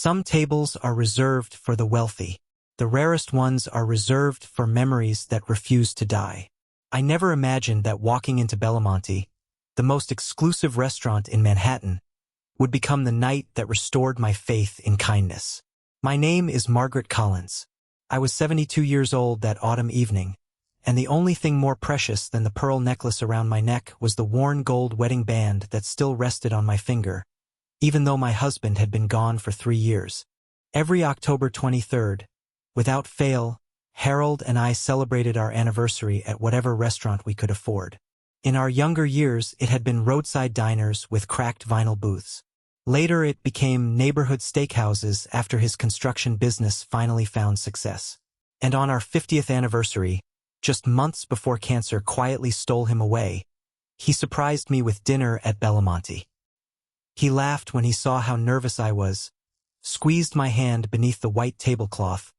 Some tables are reserved for the wealthy. The rarest ones are reserved for memories that refuse to die. I never imagined that walking into Belamonte, the most exclusive restaurant in Manhattan, would become the night that restored my faith in kindness. My name is Margaret Collins. I was 72 years old that autumn evening, and the only thing more precious than the pearl necklace around my neck was the worn gold wedding band that still rested on my finger, even though my husband had been gone for 3 years. Every October 23rd, without fail, Harold and I celebrated our anniversary at whatever restaurant we could afford. In our younger years, it had been roadside diners with cracked vinyl booths. Later, it became neighborhood steakhouses after his construction business finally found success. And on our 50th anniversary, just months before cancer quietly stole him away, he surprised me with dinner at Belamonte. He laughed when he saw how nervous I was, squeezed my hand beneath the white tablecloth,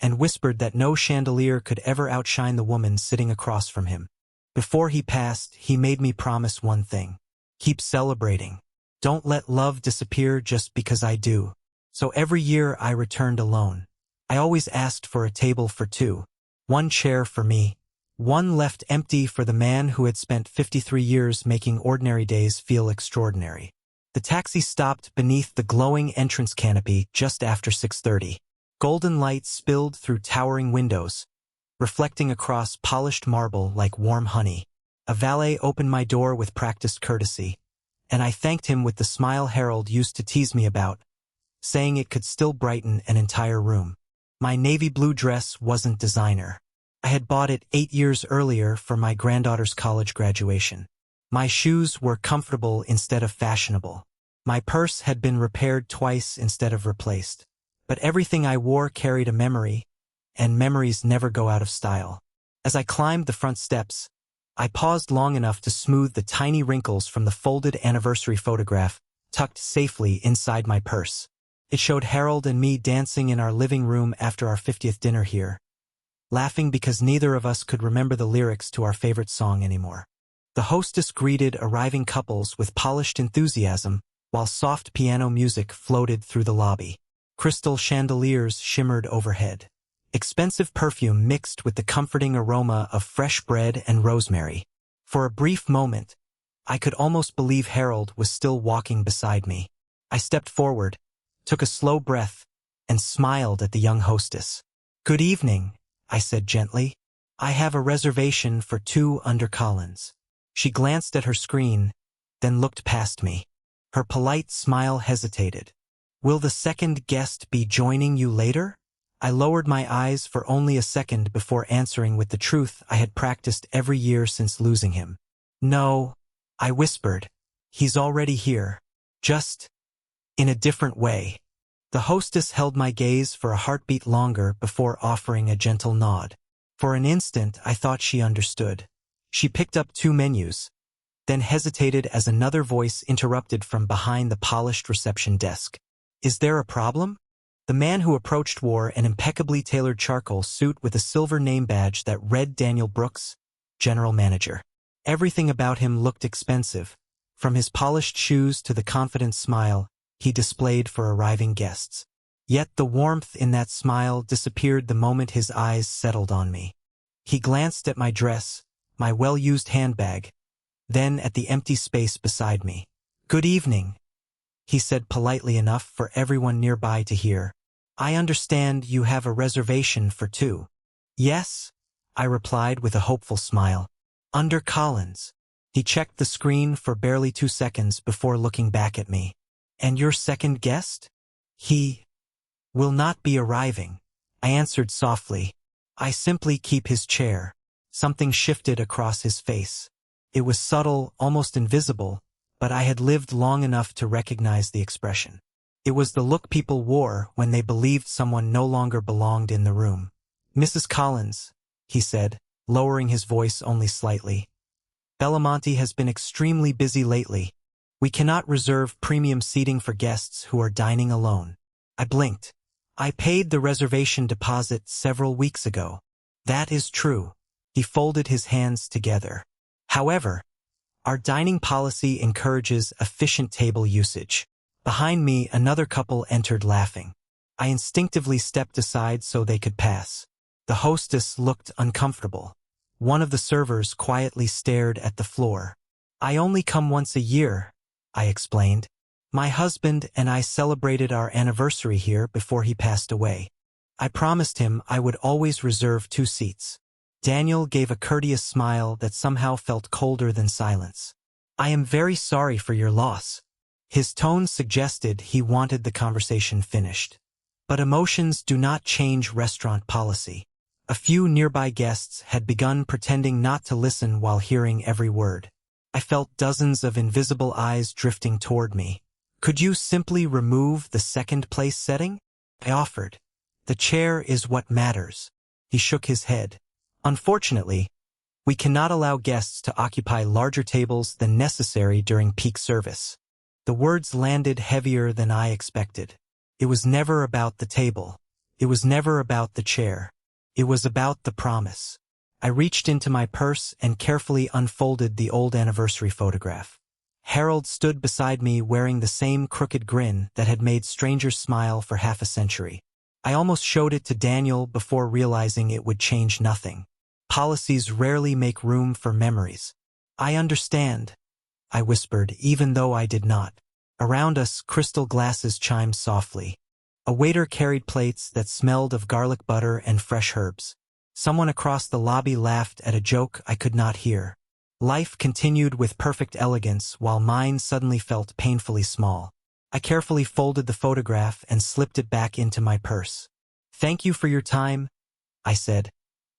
and whispered that no chandelier could ever outshine the woman sitting across from him. Before he passed, he made me promise one thing: keep celebrating. Don't let love disappear just because I do. So every year I returned alone. I always asked for a table for two. One chair for me, one left empty for the man who had spent 53 years making ordinary days feel extraordinary. The taxi stopped beneath the glowing entrance canopy just after 6:30. Golden light spilled through towering windows, reflecting across polished marble like warm honey. A valet opened my door with practiced courtesy, and I thanked him with the smile Harold used to tease me about, saying it could still brighten an entire room. My navy blue dress wasn't designer. I had bought it 8 years earlier for my granddaughter's college graduation. My shoes were comfortable instead of fashionable. My purse had been repaired twice instead of replaced. But everything I wore carried a memory, and memories never go out of style. As I climbed the front steps, I paused long enough to smooth the tiny wrinkles from the folded anniversary photograph tucked safely inside my purse. It showed Harold and me dancing in our living room after our 50th dinner here, laughing because neither of us could remember the lyrics to our favorite song anymore. The hostess greeted arriving couples with polished enthusiasm, while soft piano music floated through the lobby. Crystal chandeliers shimmered overhead. Expensive perfume mixed with the comforting aroma of fresh bread and rosemary. For a brief moment, I could almost believe Harold was still walking beside me. I stepped forward, took a slow breath, and smiled at the young hostess. "Good evening," I said gently. "I have a reservation for 2 under Collins." She glanced at her screen, then looked past me. Her polite smile hesitated. "Will the second guest be joining you later?" I lowered my eyes for only a second before answering with the truth I had practiced every year since losing him. "No," I whispered. "He's already here. Just in a different way." The hostess held my gaze for a heartbeat longer before offering a gentle nod. For an instant, I thought she understood. She picked up 2 menus, then hesitated as another voice interrupted from behind the polished reception desk. "Is there a problem?" The man who approached wore an impeccably tailored charcoal suit with a silver name badge that read Daniel Brooks, General Manager. Everything about him looked expensive, from his polished shoes to the confident smile he displayed for arriving guests. Yet the warmth in that smile disappeared the moment his eyes settled on me. He glanced at my dress, my well-used handbag, then at the empty space beside me. "Good evening," he said politely enough for everyone nearby to hear. "I understand you have a reservation for 2. "Yes," I replied with a hopeful smile. "Under Collins." He checked the screen for barely 2 seconds before looking back at me. "And your second guest?" "He will not be arriving," I answered softly. "I simply keep his chair." Something shifted across his face. It was subtle, almost invisible, but I had lived long enough to recognize the expression. It was the look people wore when they believed someone no longer belonged in the room. "Mrs. Collins," he said, lowering his voice only slightly, "Belamonte has been extremely busy lately. We cannot reserve premium seating for guests who are dining alone." I blinked. "I paid the reservation deposit several weeks ago." "That is true." He folded his hands together. "However, our dining policy encourages efficient table usage. Behind me, another couple entered laughing. I instinctively stepped aside so they could pass. The hostess looked uncomfortable. One of the servers quietly stared at the floor. "I only come once a year," I explained. "My husband and I celebrated our anniversary here before he passed away. I promised him I would always reserve 2 seats. Daniel gave a courteous smile that somehow felt colder than silence. "I am very sorry for your loss." His tone suggested he wanted the conversation finished. But emotions do not change restaurant policy. A few nearby guests had begun pretending not to listen while hearing every word. I felt dozens of invisible eyes drifting toward me. "Could you simply remove the second-place setting?" I offered. "The chair is what matters." He shook his head. "Unfortunately, we cannot allow guests to occupy larger tables than necessary during peak service." The words landed heavier than I expected. It was never about the table. It was never about the chair. It was about the promise. I reached into my purse and carefully unfolded the old anniversary photograph. Harold stood beside me wearing the same crooked grin that had made strangers smile for half a century. I almost showed it to Daniel before realizing it would change nothing. Policies rarely make room for memories. "I understand," I whispered, even though I did not. Around us, crystal glasses chimed softly. A waiter carried plates that smelled of garlic butter and fresh herbs. Someone across the lobby laughed at a joke I could not hear. Life continued with perfect elegance while mine suddenly felt painfully small. I carefully folded the photograph and slipped it back into my purse. "Thank you for your time," I said,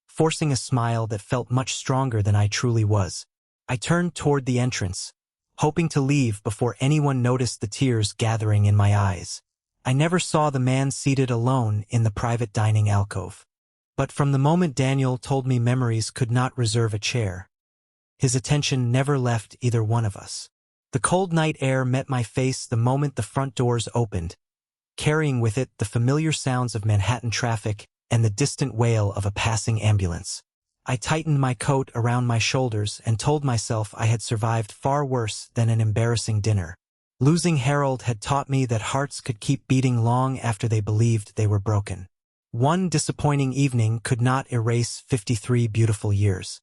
forcing a smile that felt much stronger than I truly was. I turned toward the entrance, hoping to leave before anyone noticed the tears gathering in my eyes. I never saw the man seated alone in the private dining alcove. But from the moment Daniel told me memories could not reserve a chair, his attention never left either one of us. The cold night air met my face the moment the front doors opened, carrying with it the familiar sounds of Manhattan traffic and the distant wail of a passing ambulance. I tightened my coat around my shoulders and told myself I had survived far worse than an embarrassing dinner. Losing Harold had taught me that hearts could keep beating long after they believed they were broken. One disappointing evening could not erase 53 beautiful years.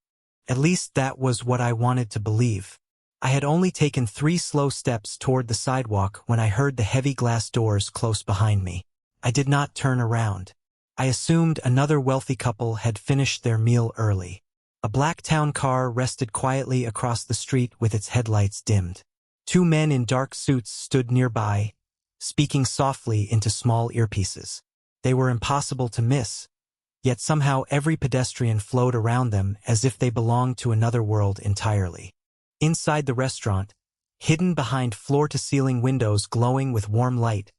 At least that was what I wanted to believe. I had only taken 3 slow steps toward the sidewalk when I heard the heavy glass doors close behind me. I did not turn around. I assumed another wealthy couple had finished their meal early. A black town car rested quietly across the street with its headlights dimmed. 2 men in dark suits stood nearby, speaking softly into small earpieces. They were impossible to miss, yet somehow every pedestrian flowed around them as if they belonged to another world entirely. Inside the restaurant, hidden behind floor-to-ceiling windows glowing with warm light,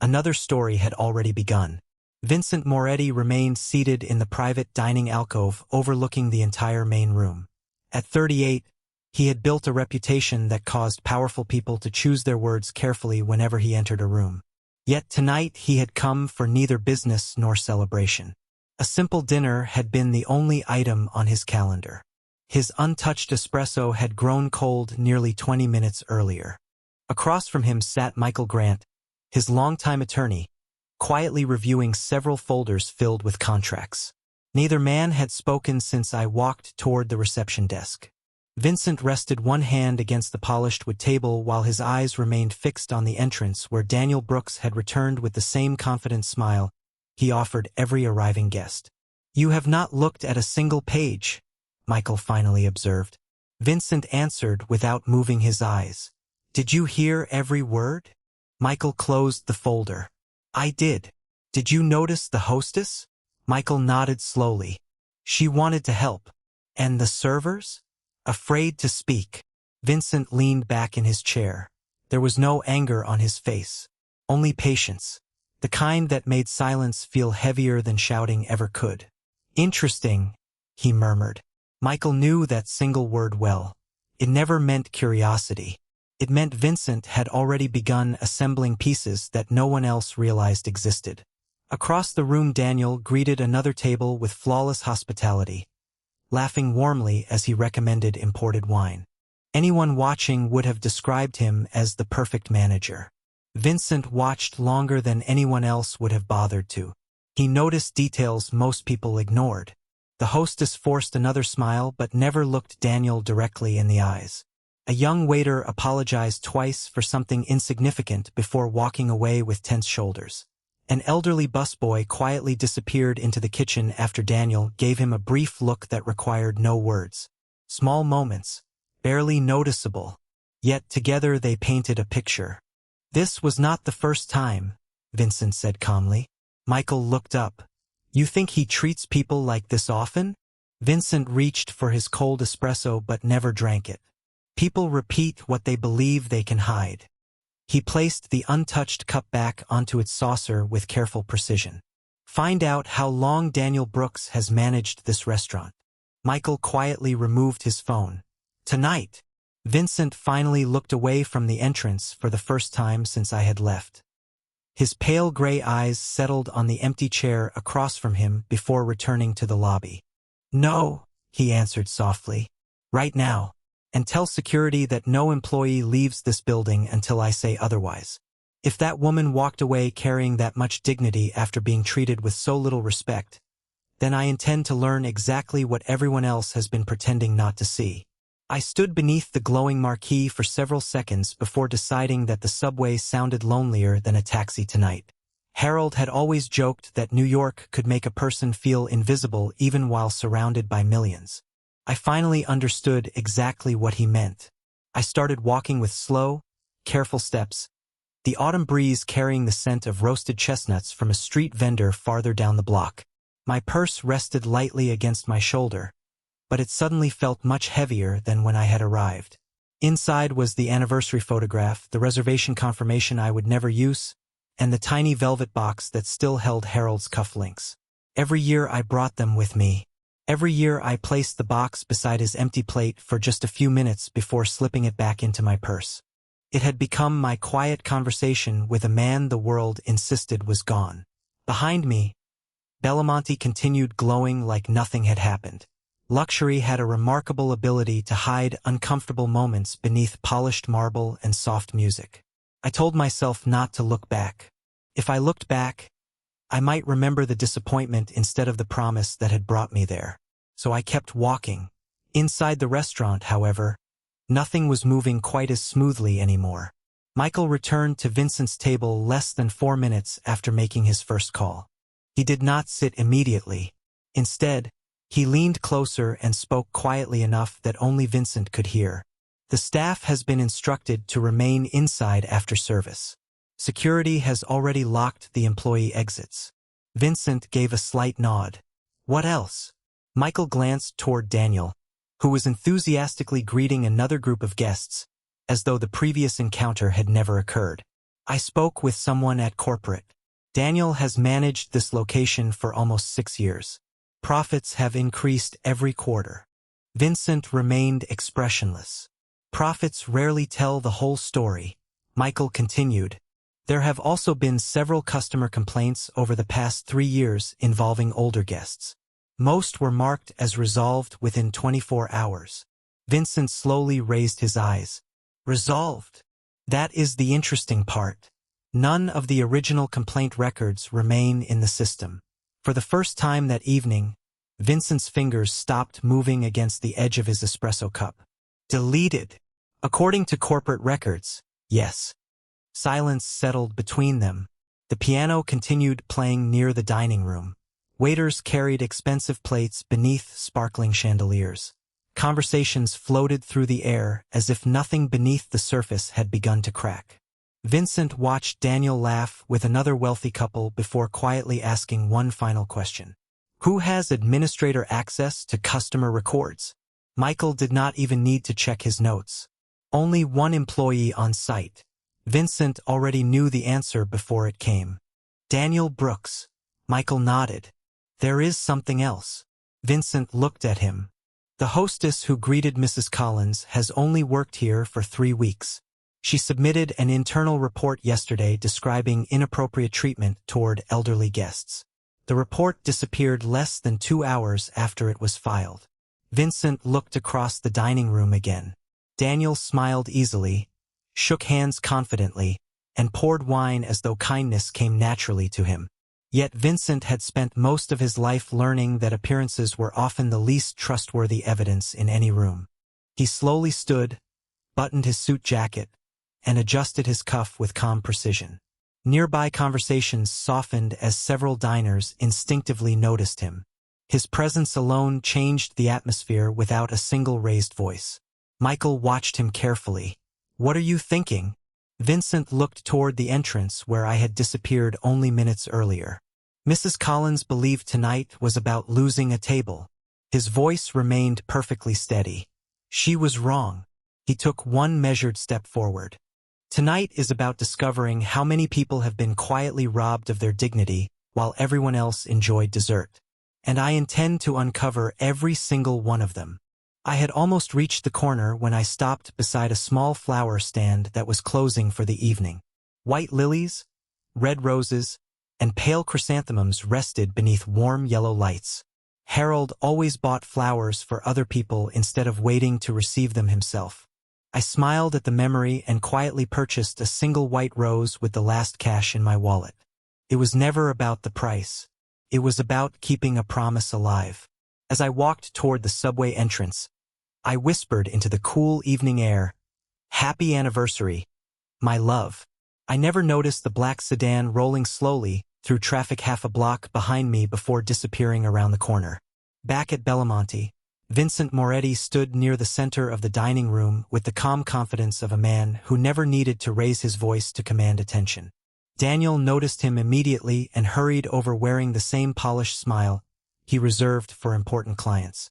another story had already begun. Vincent Moretti remained seated in the private dining alcove overlooking the entire main room. At 38, he had built a reputation that caused powerful people to choose their words carefully whenever he entered a room. Yet tonight he had come for neither business nor celebration. A simple dinner had been the only item on his calendar. His untouched espresso had grown cold nearly 20 minutes earlier. Across from him sat Michael Grant, his longtime attorney, quietly reviewing several folders filled with contracts. Neither man had spoken since I walked toward the reception desk. Vincent rested one hand against the polished wood table while his eyes remained fixed on the entrance where Daniel Brooks had returned with the same confident smile he offered every arriving guest. "You have not looked at a single page," Michael finally observed. Vincent answered without moving his eyes. "Did you hear every word?" Michael closed the folder. "I did. Did you notice the hostess?" Michael nodded slowly. "She wanted to help. And the servers? Afraid to speak." Vincent leaned back in his chair. There was no anger on his face, only patience, the kind that made silence feel heavier than shouting ever could. "Interesting," he murmured. Michael knew that single word well. It never meant curiosity. It meant Vincent had already begun assembling pieces that no one else realized existed. Across the room, Daniel greeted another table with flawless hospitality, laughing warmly as he recommended imported wine. Anyone watching would have described him as the perfect manager. Vincent watched longer than anyone else would have bothered to. He noticed details most people ignored. The hostess forced another smile but never looked Daniel directly in the eyes. A young waiter apologized twice for something insignificant before walking away with tense shoulders. An elderly busboy quietly disappeared into the kitchen after Daniel gave him a brief look that required no words. Small moments, barely noticeable, yet together they painted a picture. "This was not the first time," Vincent said calmly. Michael looked up. "You think he treats people like this often?" Vincent reached for his cold espresso but never drank it. "People repeat what they believe they can hide." He placed the untouched cup back onto its saucer with careful precision. "Find out how long Daniel Brooks has managed this restaurant." Michael quietly removed his phone. "Tonight." Vincent finally looked away from the entrance for the first time since I had left. His pale gray eyes settled on the empty chair across from him before returning to the lobby. "No," he answered softly. "Right now. And tell security that no employee leaves this building until I say otherwise." If that woman walked away carrying that much dignity after being treated with so little respect, then I intend to learn exactly what everyone else has been pretending not to see. I stood beneath the glowing marquee for several seconds before deciding that the subway sounded lonelier than a taxi tonight. Harold had always joked that New York could make a person feel invisible even while surrounded by millions. I finally understood exactly what he meant. I started walking with slow, careful steps, the autumn breeze carrying the scent of roasted chestnuts from a street vendor farther down the block. My purse rested lightly against my shoulder, but it suddenly felt much heavier than when I had arrived. Inside was the anniversary photograph, the reservation confirmation I would never use, and the tiny velvet box that still held Harold's cufflinks. Every year I brought them with me. Every year I placed the box beside his empty plate for just a few minutes before slipping it back into my purse. It had become my quiet conversation with a man the world insisted was gone. Behind me, Belamonte continued glowing like nothing had happened. Luxury had a remarkable ability to hide uncomfortable moments beneath polished marble and soft music. I told myself not to look back. If I looked back, I might remember the disappointment instead of the promise that had brought me there. So I kept walking. Inside the restaurant, however, nothing was moving quite as smoothly anymore. Michael returned to Vincent's table less than 4 minutes after making his first call. He did not sit immediately. Instead, he leaned closer and spoke quietly enough that only Vincent could hear. "The staff has been instructed to remain inside after service. Security has already locked the employee exits." Vincent gave a slight nod. "What else?" Michael glanced toward Daniel, who was enthusiastically greeting another group of guests, as though the previous encounter had never occurred. "I spoke with someone at corporate. Daniel has managed this location for almost 6 years. Profits have increased every quarter." Vincent remained expressionless. "Profits rarely tell the whole story," Michael continued. "There have also been several customer complaints over the past 3 years involving older guests. Most were marked as resolved within 24 hours. Vincent slowly raised his eyes. "Resolved? That is the interesting part. None of the original complaint records remain in the system." For the first time that evening, Vincent's fingers stopped moving against the edge of his espresso cup. "Deleted? According to corporate records, yes." Silence settled between them. The piano continued playing near the dining room. Waiters carried expensive plates beneath sparkling chandeliers. Conversations floated through the air as if nothing beneath the surface had begun to crack. Vincent watched Daniel laugh with another wealthy couple before quietly asking one final question. "Who has administrator access to customer records?" Michael did not even need to check his notes. "Only one employee on site." Vincent already knew the answer before it came. "Daniel Brooks." Michael nodded. "There is something else." Vincent looked at him. "The hostess who greeted Mrs. Collins has only worked here for 3 weeks. She submitted an internal report yesterday describing inappropriate treatment toward elderly guests. The report disappeared less than 2 hours after it was filed." Vincent looked across the dining room again. Daniel smiled easily, shook hands confidently, and poured wine as though kindness came naturally to him. Yet Vincent had spent most of his life learning that appearances were often the least trustworthy evidence in any room. He slowly stood, buttoned his suit jacket, and adjusted his cuff with calm precision. Nearby conversations softened as several diners instinctively noticed him. His presence alone changed the atmosphere without a single raised voice. Michael watched him carefully. "What are you thinking?" Vincent looked toward the entrance where I had disappeared only minutes earlier. Mrs. Collins believed tonight was about losing a table. His voice remained perfectly steady. She was wrong. He took one measured step forward. Tonight is about discovering how many people have been quietly robbed of their dignity while everyone else enjoyed dessert. And I intend to uncover every single one of them. I had almost reached the corner when I stopped beside a small flower stand that was closing for the evening. White lilies, red roses, and pale chrysanthemums rested beneath warm yellow lights. Harold always bought flowers for other people instead of waiting to receive them himself. I smiled at the memory and quietly purchased a single white rose with the last cash in my wallet. It was never about the price. It was about keeping a promise alive. As I walked toward the subway entrance, I whispered into the cool evening air, "Happy anniversary, my love." I never noticed the black sedan rolling slowly through traffic half a block behind me before disappearing around the corner. Back at Belamonte, Vincent Moretti stood near the center of the dining room with the calm confidence of a man who never needed to raise his voice to command attention. Daniel noticed him immediately and hurried over wearing the same polished smile he reserved for important clients.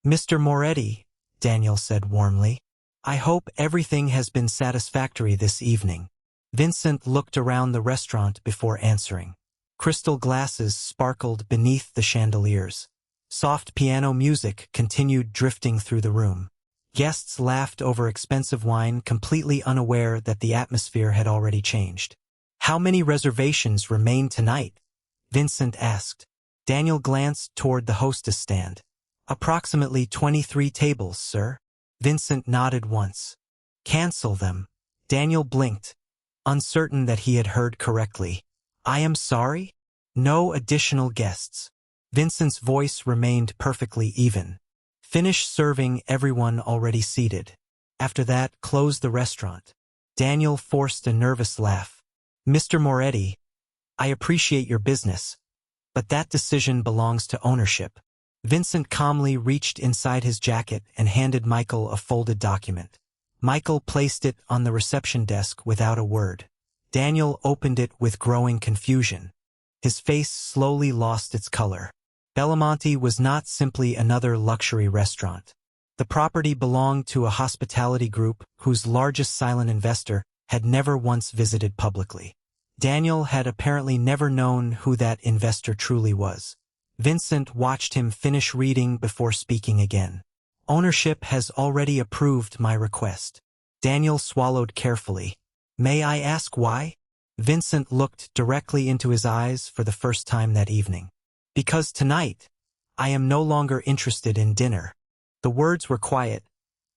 "Mr. Moretti," Daniel said warmly, "I hope everything has been satisfactory this evening." Vincent looked around the restaurant before answering. Crystal glasses sparkled beneath the chandeliers. Soft piano music continued drifting through the room. Guests laughed over expensive wine, completely unaware that the atmosphere had already changed. "How many reservations remain tonight?" Vincent asked. Daniel glanced toward the hostess stand. "Approximately 23 tables, sir." Vincent nodded once. "Cancel them." Daniel blinked, uncertain that he had heard correctly. "I am sorry? No additional guests." Vincent's voice remained perfectly even. "Finish serving everyone already seated. After that, close the restaurant." Daniel forced a nervous laugh. "Mr. Moretti, I appreciate your business, but that decision belongs to ownership." Vincent calmly reached inside his jacket and handed Michael a folded document. Michael placed it on the reception desk without a word. Daniel opened it with growing confusion. His face slowly lost its color. Belamonte was not simply another luxury restaurant. The property belonged to a hospitality group whose largest silent investor had never once visited publicly. Daniel had apparently never known who that investor truly was. Vincent watched him finish reading before speaking again. "Ownership has already approved my request." Daniel swallowed carefully. "May I ask why?" Vincent looked directly into his eyes for the first time that evening. "Because tonight, I am no longer interested in dinner." The words were quiet,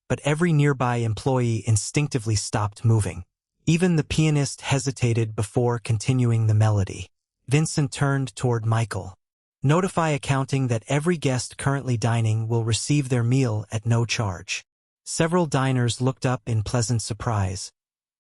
but every nearby employee instinctively stopped moving. Even the pianist hesitated before continuing the melody. Vincent turned toward Michael. "Notify accounting that every guest currently dining will receive their meal at no charge." Several diners looked up in pleasant surprise,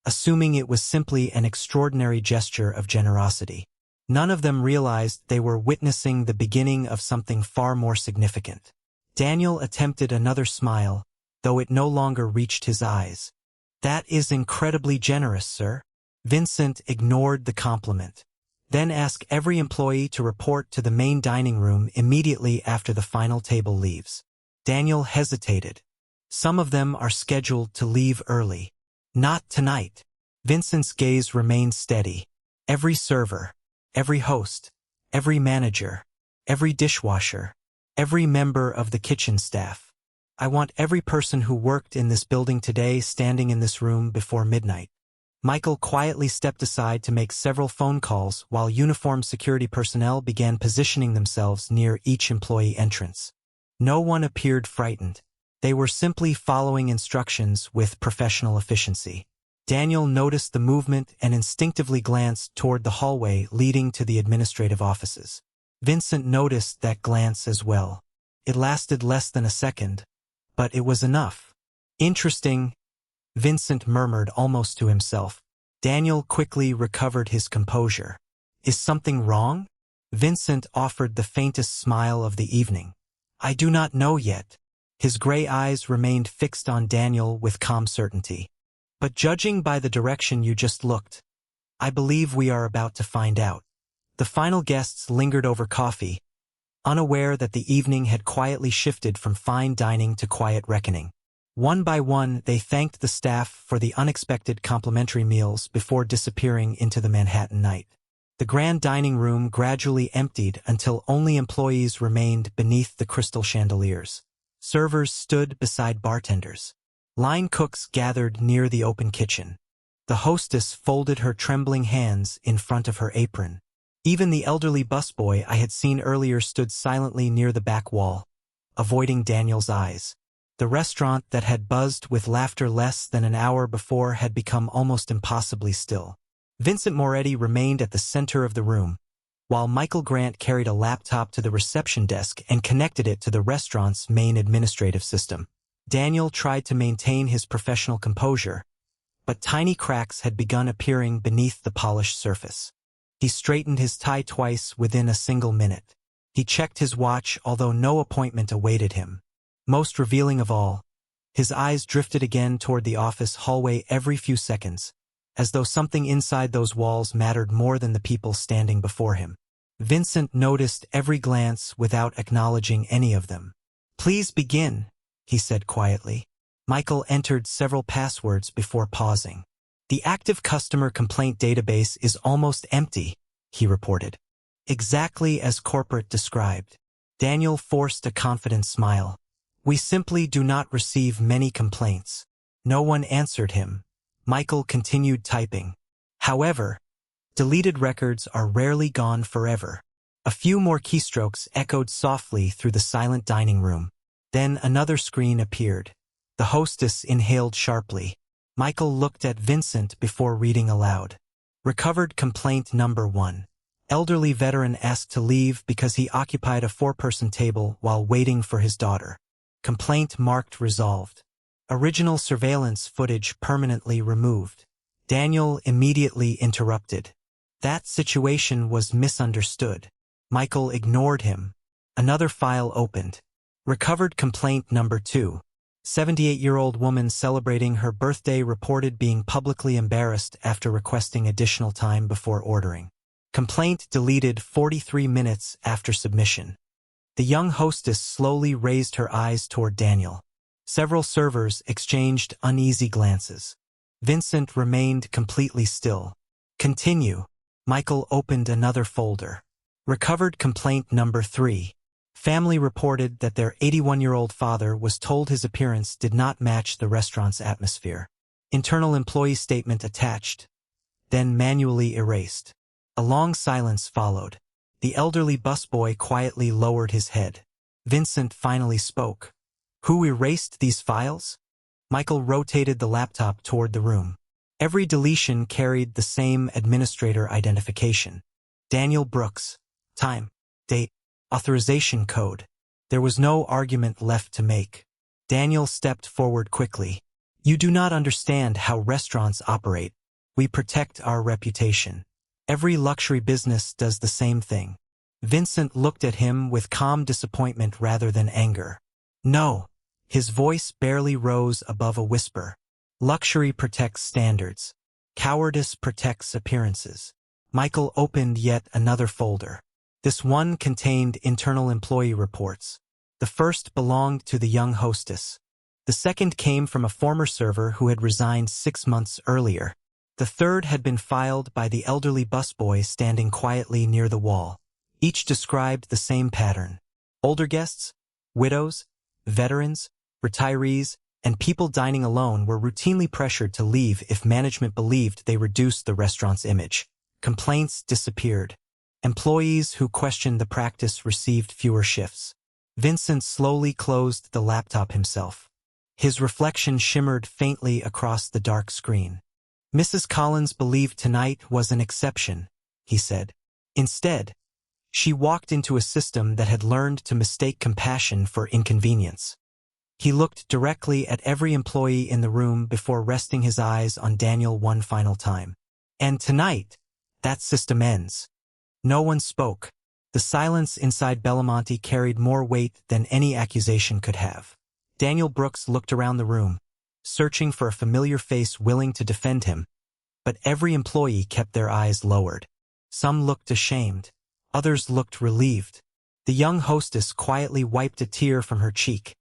assuming it was simply an extraordinary gesture of generosity. None of them realized they were witnessing the beginning of something far more significant. Daniel attempted another smile, though it no longer reached his eyes. "That is incredibly generous, sir." Vincent ignored the compliment. "Then ask every employee to report to the main dining room immediately after the final table leaves." Daniel hesitated. "Some of them are scheduled to leave early." "Not tonight." Vincent's gaze remained steady. Every server, every host, every manager, every dishwasher, every member of the kitchen staff. I want every person who worked in this building today standing in this room before midnight. Michael quietly stepped aside to make several phone calls while uniformed security personnel began positioning themselves near each employee entrance. No one appeared frightened. They were simply following instructions with professional efficiency. Daniel noticed the movement and instinctively glanced toward the hallway leading to the administrative offices. Vincent noticed that glance as well. It lasted less than a second, but it was enough. Interesting, Vincent murmured almost to himself. Daniel quickly recovered his composure. Is something wrong? Vincent offered the faintest smile of the evening. I do not know yet. His gray eyes remained fixed on Daniel with calm certainty. But judging by the direction you just looked, I believe we are about to find out. The final guests lingered over coffee, unaware that the evening had quietly shifted from fine dining to quiet reckoning. One by one, they thanked the staff for the unexpected complimentary meals before disappearing into the Manhattan night. The grand dining room gradually emptied until only employees remained beneath the crystal chandeliers. Servers stood beside bartenders. Line cooks gathered near the open kitchen. The hostess folded her trembling hands in front of her apron. Even the elderly busboy I had seen earlier stood silently near the back wall, avoiding Daniel's eyes. The restaurant that had buzzed with laughter less than an hour before had become almost impossibly still. Vincent Moretti remained at the center of the room, while Michael Grant carried a laptop to the reception desk and connected it to the restaurant's main administrative system. Daniel tried to maintain his professional composure, but tiny cracks had begun appearing beneath the polished surface. He straightened his tie twice within a single minute. He checked his watch, although no appointment awaited him. Most revealing of all, his eyes drifted again toward the office hallway every few seconds, as though something inside those walls mattered more than the people standing before him. Vincent noticed every glance without acknowledging any of them. Please begin, he said quietly. Michael entered several passwords before pausing. The active customer complaint database is almost empty, he reported. Exactly as corporate described. Daniel forced a confident smile. We simply do not receive many complaints. No one answered him. Michael continued typing. However, deleted records are rarely gone forever. A few more keystrokes echoed softly through the silent dining room. Then another screen appeared. The hostess inhaled sharply. Michael looked at Vincent before reading aloud. Recovered complaint number 1. Elderly veteran asked to leave because he occupied a 4-person table while waiting for his daughter. Complaint marked resolved. Original surveillance footage permanently removed. Daniel immediately interrupted. That situation was misunderstood. Michael ignored him. Another file opened. Recovered complaint number 2. 78-year-old woman celebrating her birthday reported being publicly embarrassed after requesting additional time before ordering. Complaint deleted 43 minutes after submission. The young hostess slowly raised her eyes toward Daniel. Several servers exchanged uneasy glances. Vincent remained completely still. Continue. Michael opened another folder. Recovered complaint number 3. Family reported that their 81-year-old father was told his appearance did not match the restaurant's atmosphere. Internal employee statement attached, then manually erased. A long silence followed. The elderly busboy quietly lowered his head. Vincent finally spoke. Who erased these files? Michael rotated the laptop toward the room. Every deletion carried the same administrator identification. Daniel Brooks. Time. Date. Authorization code. There was no argument left to make. Daniel stepped forward quickly. You do not understand how restaurants operate. We protect our reputation. Every luxury business does the same thing. Vincent looked at him with calm disappointment rather than anger. No. His voice barely rose above a whisper. Luxury protects standards. Cowardice protects appearances. Michael opened yet another folder. This one contained internal employee reports. The first belonged to the young hostess. The second came from a former server who had resigned 6 months earlier. The third had been filed by the elderly busboy standing quietly near the wall. Each described the same pattern. Older guests, widows, veterans, retirees, and people dining alone were routinely pressured to leave if management believed they reduced the restaurant's image. Complaints disappeared. Employees who questioned the practice received fewer shifts. Vincent slowly closed the laptop himself. His reflection shimmered faintly across the dark screen. Mrs. Collins believed tonight was an exception, he said. Instead, she walked into a system that had learned to mistake compassion for inconvenience. He looked directly at every employee in the room before resting his eyes on Daniel one final time. And tonight, that system ends. No one spoke. The silence inside Belamonte carried more weight than any accusation could have. Daniel Brooks looked around the room, searching for a familiar face willing to defend him, but every employee kept their eyes lowered. Some looked ashamed. Others looked relieved. The young hostess quietly wiped a tear from her cheek,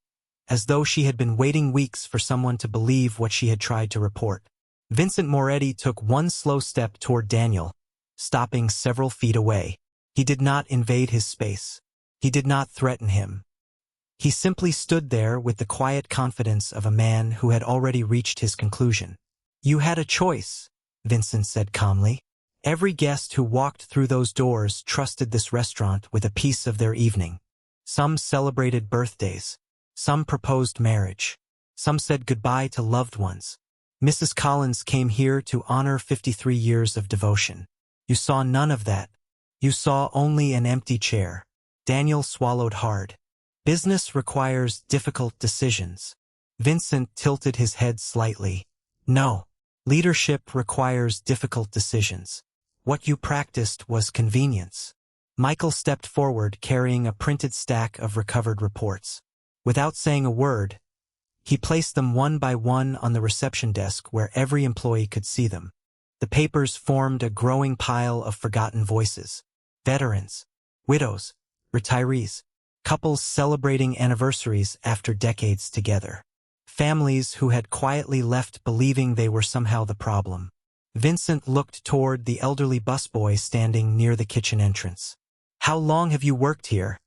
as though she had been waiting weeks for someone to believe what she had tried to report. Vincent Moretti took one slow step toward Daniel, stopping several feet away. He did not invade his space. He did not threaten him. He simply stood there with the quiet confidence of a man who had already reached his conclusion. "You had a choice," Vincent said calmly. Every guest who walked through those doors trusted this restaurant with a piece of their evening. Some celebrated birthdays. Some proposed marriage. Some said goodbye to loved ones. Mrs. Collins came here to honor 53 years of devotion. You saw none of that. You saw only an empty chair. Daniel swallowed hard. Business requires difficult decisions. Vincent tilted his head slightly. No. Leadership requires difficult decisions. What you practiced was convenience. Michael stepped forward carrying a printed stack of recovered reports. Without saying a word, he placed them one by one on the reception desk where every employee could see them. The papers formed a growing pile of forgotten voices. Veterans, widows, retirees, couples celebrating anniversaries after decades together. Families who had quietly left believing they were somehow the problem. Vincent looked toward the elderly busboy standing near the kitchen entrance. "How long have you worked here?"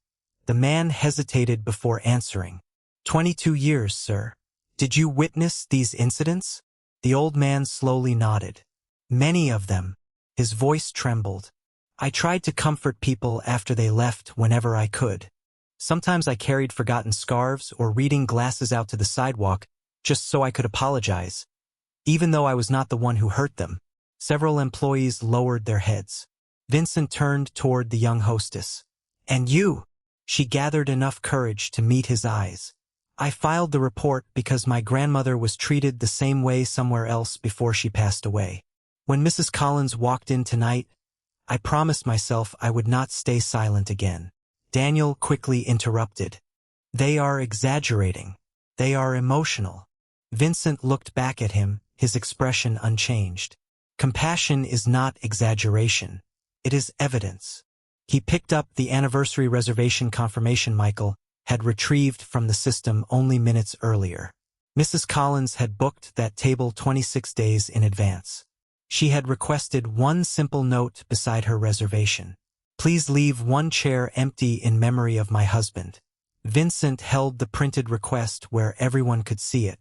The man hesitated before answering. 22 years, sir." "Did you witness these incidents?" The old man slowly nodded. "Many of them." His voice trembled. "I tried to comfort people after they left whenever I could. Sometimes I carried forgotten scarves or reading glasses out to the sidewalk just so I could apologize, even though I was not the one who hurt them." Several employees lowered their heads. Vincent turned toward the young hostess. "And you?" She gathered enough courage to meet his eyes. "I filed the report because my grandmother was treated the same way somewhere else before she passed away. When Mrs. Collins walked in tonight, I promised myself I would not stay silent again." Daniel quickly interrupted. "They are exaggerating. They are emotional." Vincent looked back at him, his expression unchanged. Compassion is not exaggeration. It is evidence. He picked up the anniversary reservation confirmation Michael had retrieved from the system only minutes earlier. Mrs. Collins had booked that table 26 days in advance. She had requested one simple note beside her reservation. "Please leave one chair empty in memory of my husband." Vincent held the printed request where everyone could see it.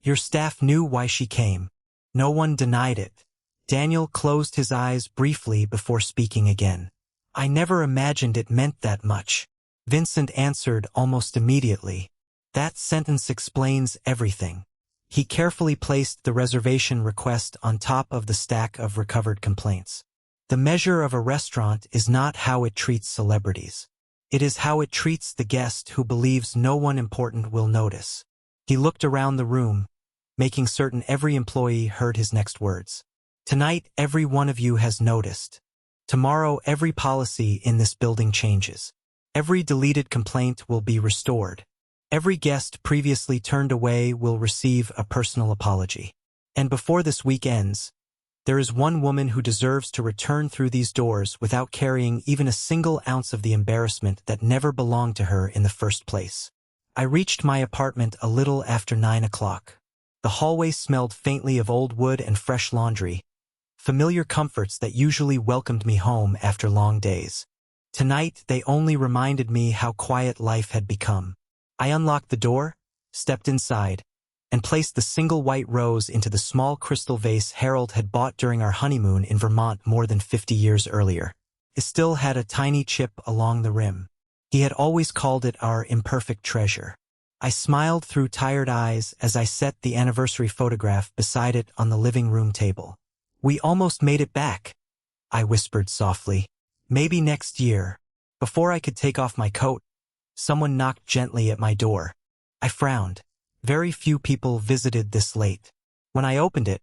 "Your staff knew why she came. No one denied it." Daniel closed his eyes briefly before speaking again. "I never imagined it meant that much." Vincent answered almost immediately. "That sentence explains everything." He carefully placed the reservation request on top of the stack of recovered complaints. The measure of a restaurant is not how it treats celebrities. It is how it treats the guest who believes no one important will notice. He looked around the room, making certain every employee heard his next words. "Tonight, every one of you has noticed. Tomorrow, every policy in this building changes. Every deleted complaint will be restored. Every guest previously turned away will receive a personal apology. And before this week ends, there is one woman who deserves to return through these doors without carrying even a single ounce of the embarrassment that never belonged to her in the first place." I reached my apartment a little after 9 o'clock. The hallway smelled faintly of old wood and fresh laundry, familiar comforts that usually welcomed me home after long days. Tonight, they only reminded me how quiet life had become. I unlocked the door, stepped inside, and placed the single white rose into the small crystal vase Harold had bought during our honeymoon in Vermont more than 50 years earlier. It still had a tiny chip along the rim. He had always called it our imperfect treasure. I smiled through tired eyes as I set the anniversary photograph beside it on the living room table. We almost made it back, I whispered softly. Maybe next year. Before I could take off my coat, someone knocked gently at my door. I frowned. Very few people visited this late. When I opened it,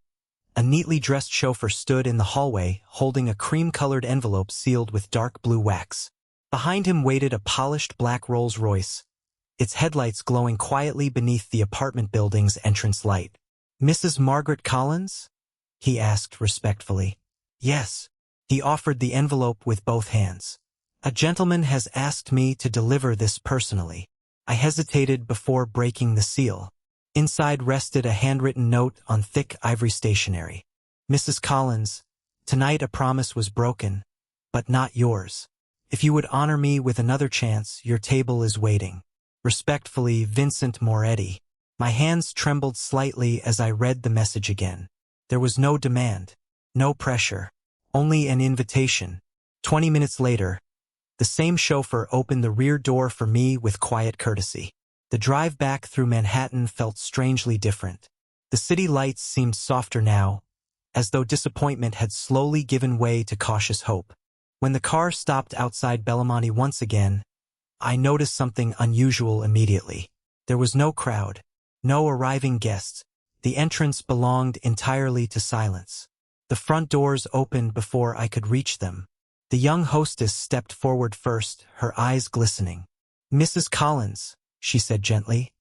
a neatly dressed chauffeur stood in the hallway holding a cream-colored envelope sealed with dark blue wax. Behind him waited a polished black Rolls-Royce, its headlights glowing quietly beneath the apartment building's entrance light. "Mrs. Margaret Collins?" he asked respectfully. "Yes." He offered the envelope with both hands. "A gentleman has asked me to deliver this personally." I hesitated before breaking the seal. Inside rested a handwritten note on thick ivory stationery. "Mrs. Collins, tonight a promise was broken, but not yours. If you would honor me with another chance, your table is waiting. Respectfully, Vincent Moretti." My hands trembled slightly as I read the message again. There was no demand, no pressure, only an invitation. 20 minutes later, the same chauffeur opened the rear door for me with quiet courtesy. The drive back through Manhattan felt strangely different. The city lights seemed softer now, as though disappointment had slowly given way to cautious hope. When the car stopped outside Belmonte once again, I noticed something unusual immediately. There was no crowd, no arriving guests. The entrance belonged entirely to silence. The front doors opened before I could reach them. The young hostess stepped forward first, her eyes glistening. "Mrs. Collins," she said gently,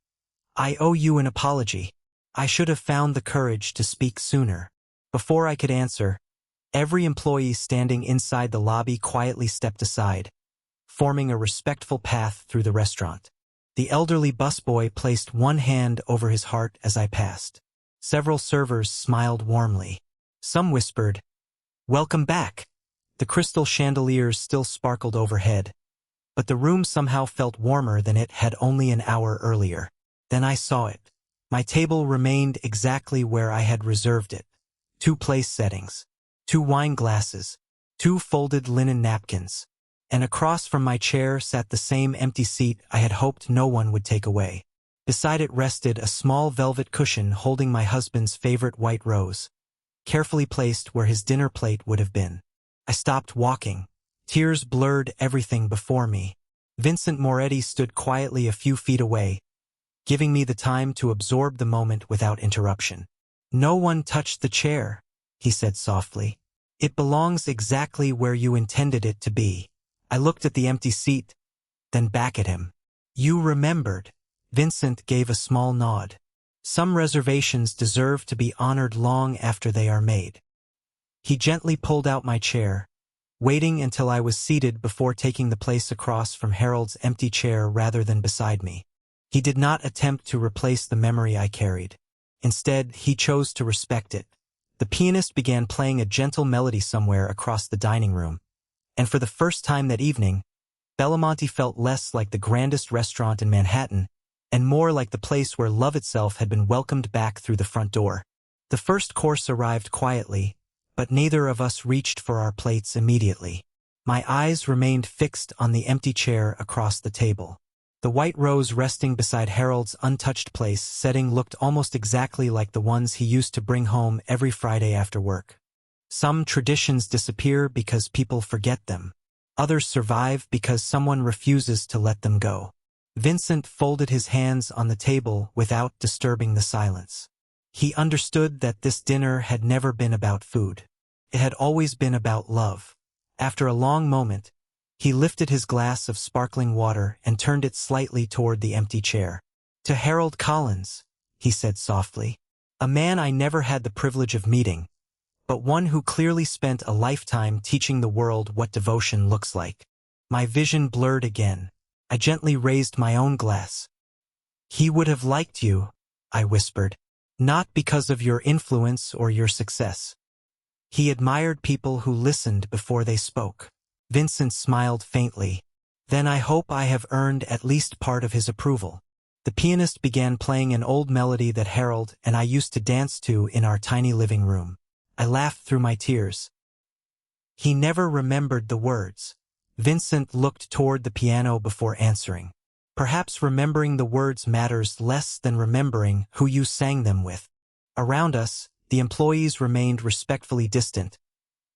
"I owe you an apology. I should have found the courage to speak sooner." Before I could answer, every employee standing inside the lobby quietly stepped aside, forming a respectful path through the restaurant. The elderly busboy placed one hand over his heart as I passed. Several servers smiled warmly. Some whispered, "Welcome back." The crystal chandeliers still sparkled overhead, but the room somehow felt warmer than it had only an hour earlier. Then I saw it. My table remained exactly where I had reserved it. 2 place settings, 2 wine glasses, 2 folded linen napkins, and across from my chair sat the same empty seat I had hoped no one would take away. Beside it rested a small velvet cushion holding my husband's favorite white rose, carefully placed where his dinner plate would have been. I stopped walking. Tears blurred everything before me. Vincent Moretti stood quietly a few feet away, giving me the time to absorb the moment without interruption. "No one touched the chair," he said softly. "It belongs exactly where you intended it to be." I looked at the empty seat, then back at him. "You remembered." Vincent gave a small nod. "Some reservations deserve to be honored long after they are made." He gently pulled out my chair, waiting until I was seated before taking the place across from Harold's empty chair rather than beside me. He did not attempt to replace the memory I carried. Instead, he chose to respect it. The pianist began playing a gentle melody somewhere across the dining room, and for the first time that evening, Belmonte felt less like the grandest restaurant in Manhattan and more like the place where love itself had been welcomed back through the front door. The first course arrived quietly, but neither of us reached for our plates immediately. My eyes remained fixed on the empty chair across the table. The white rose resting beside Harold's untouched place setting looked almost exactly like the ones he used to bring home every Friday after work. Some traditions disappear because people forget them. Others survive because someone refuses to let them go. Vincent folded his hands on the table without disturbing the silence. He understood that this dinner had never been about food. It had always been about love. After a long moment, he lifted his glass of sparkling water and turned it slightly toward the empty chair. "To Harold Collins," he said softly, "a man I never had the privilege of meeting, but one who clearly spent a lifetime teaching the world what devotion looks like." My vision blurred again. I gently raised my own glass. "He would have liked you," I whispered. "Not because of your influence or your success. He admired people who listened before they spoke." Vincent smiled faintly. "Then I hope I have earned at least part of his approval." The pianist began playing an old melody that Harold and I used to dance to in our tiny living room. I laughed through my tears. He never remembered the words. Vincent looked toward the piano before answering. Perhaps remembering the words matters less than remembering who you sang them with. Around us, the employees remained respectfully distant,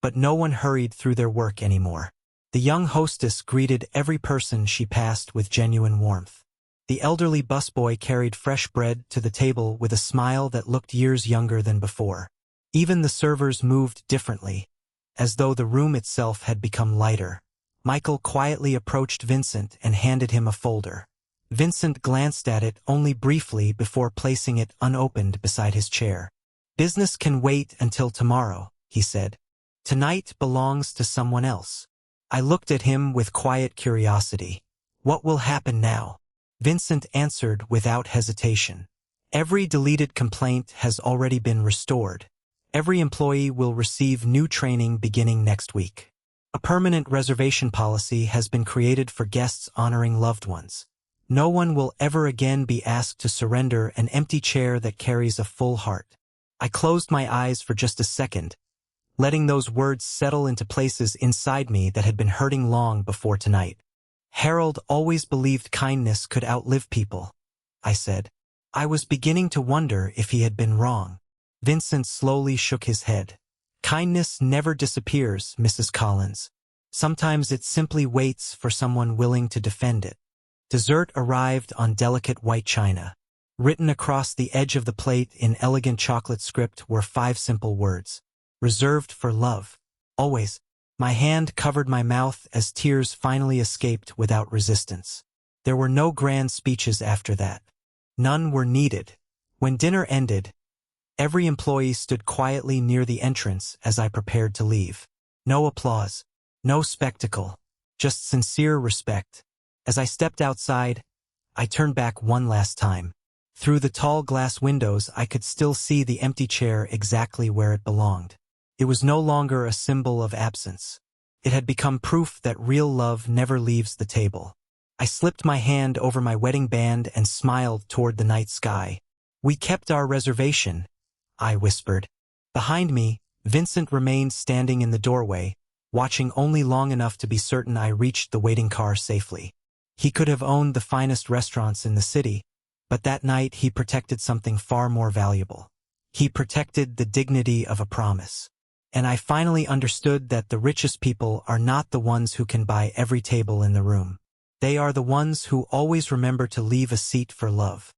but no one hurried through their work anymore. The young hostess greeted every person she passed with genuine warmth. The elderly busboy carried fresh bread to the table with a smile that looked years younger than before. Even the servers moved differently, as though the room itself had become lighter. Michael quietly approached Vincent and handed him a folder. Vincent glanced at it only briefly before placing it unopened beside his chair. "Business can wait until tomorrow," he said. "Tonight belongs to someone else." I looked at him with quiet curiosity. "What will happen now?" Vincent answered without hesitation. "Every deleted complaint has already been restored. Every employee will receive new training beginning next week. A permanent reservation policy has been created for guests honoring loved ones. No one will ever again be asked to surrender an empty chair that carries a full heart." I closed my eyes for just a second, letting those words settle into places inside me that had been hurting long before tonight. "Harold always believed kindness could outlive people," I said. I was beginning to wonder if he had been wrong. Vincent slowly shook his head. "Kindness never disappears, Mrs. Collins. Sometimes it simply waits for someone willing to defend it." Dessert arrived on delicate white china. Written across the edge of the plate in elegant chocolate script were 5 simple words. "Reserved for love. Always." My hand covered my mouth as tears finally escaped without resistance. There were no grand speeches after that. None were needed. When dinner ended, every employee stood quietly near the entrance as I prepared to leave. No applause, no spectacle, just sincere respect. As I stepped outside, I turned back one last time. Through the tall glass windows, I could still see the empty chair exactly where it belonged. It was no longer a symbol of absence. It had become proof that real love never leaves the table. I slipped my hand over my wedding band and smiled toward the night sky. "We kept our reservation," I whispered. Behind me, Vincent remained standing in the doorway, watching only long enough to be certain I reached the waiting car safely. He could have owned the finest restaurants in the city, but that night he protected something far more valuable. He protected the dignity of a promise. And I finally understood that the richest people are not the ones who can buy every table in the room. They are the ones who always remember to leave a seat for love.